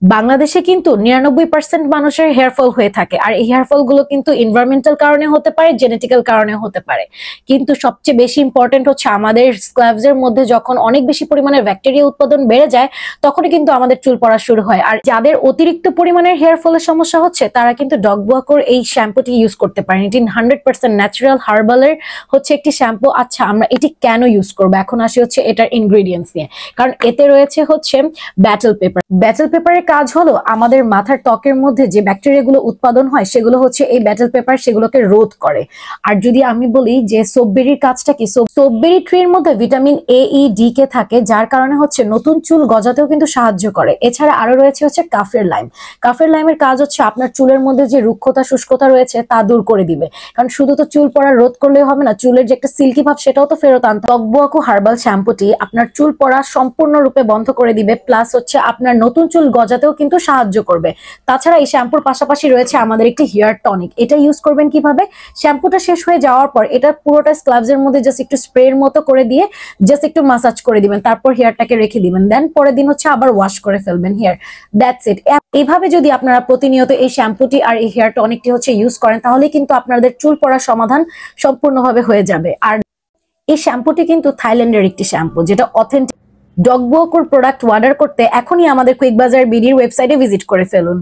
বাংলাদেশে কিন্তু 99% মানুষের হেয়ার ফল হয়ে থাকে, আর এই হেয়ার ফল গুলো কিন্তু এনভায়রনমেন্টাল কারণে হতে পারে, জেনেটিক্যাল কারণে হতে পারে। কিন্তু সবচেয়ে বেশি ইম্পর্টেন্ট হচ্ছে আমাদের স্ক্ল্যাভস এর মধ্যে যখন অনেক বেশি পরিমাণে ব্যাকটেরিয়া উৎপাদন বেড়ে যায় তখনই কিন্তু আমাদের চুল পড়া শুরু হয়। আর যাদের অতিরিক্ত পরিমাণের হেয়ার ফলের সমস্যা হচ্ছে তারা কিন্তু ডগবুয়াকোর এই শ্যাম্পুটি ইউজ করতে পারেন। এটি 100% ন্যাচারাল হার্বালের হচ্ছে একটি শ্যাম্পু। আচ্ছা, আমরা এটি কেন ইউজ করবো, এখন আসি হচ্ছে এটার ইনগ্রেডিয়েন্টস নিয়ে। কারণ এতে রয়েছে হচ্ছে ব্যাটেল পেপার। ব্যাটেল পেপারের কাজ হলো আমাদের মাথার ত্বকের মধ্যে যে ব্যাকটেরিয়া গুলো উৎপাদন হয় সেগুলো হচ্ছে এই ব্যাটেল পেপার সেগুলোকে রোধ করে। আর যদি আমি বলি যে সোপবেরির কাজটা কি, সোপবেরি ট্রির মধ্যে ভিটামিন এ, ই, ডি কে থাকে, যার কারণে হচ্ছে নতুন চুল গজাতেও কিন্তু সাহায্য করে। এছাড়া আরো রয়েছে হচ্ছে কাফের লাইম। কাফের লাইমের কাজ হচ্ছে আপনার চুলের মধ্যে যে রুক্ষতা শুষ্কতা রয়েছে তা দূর করে দিবে। কারণ শুধু তো চুল পড়া রোধ করলেই হবে না, চুলের যে একটা সিল্কি ভাব সেটাও তো ফেরত আনতে। ডগবুয়াকো হার্বাল শ্যাম্পুটি আপনার চুল পড়া সম্পূর্ণরূপে বন্ধ করে দিবে, প্লাস হচ্ছে আপনার নতুন চুল গজাতেও কিন্তু সাহায্য করবে। তাছাড়া এই শ্যাম্পুর পাশাপাশি রয়েছে আমাদের একটি হেয়ার টনিক। এটা ইউজ করবেন কিভাবে, শ্যাম্পুটা শেষ হয়ে যাওয়ার পর এটা পুরোটা স্ক্ল্যাভস এর মধ্যে জাস্ট একটু স্প্রের মতো করে দিয়ে জাস্ট একটু মাসাজ করে দিবেন, তারপর হেয়ারটাকে রেখে দিবেন, দেন পরের দিন হচ্ছে আবার ওয়াশ করে ফেলবেন হেয়ার। That's it. এইভাবে যদি আপনারা প্রতিনিয়ত এই শ্যাম্পুটি আর এই হেয়ার টনিকটি হচ্ছে ইউজ করেন তাহলে কিন্তু আপনাদের চুল পড়ার সমাধান সম্পূর্ণভাবে হয়ে যাবে। আর এই শ্যাম্পুটি কিন্তু থাইল্যান্ডের একটি শ্যাম্পু যেটা অথেন্টিক। ডগবুয়াকোর প্রোডাক্ট অর্ডার করতে এখনই আমাদের কুইক বাজার বিডির ওয়েবসাইটে ভিজিট করে ফেলুন।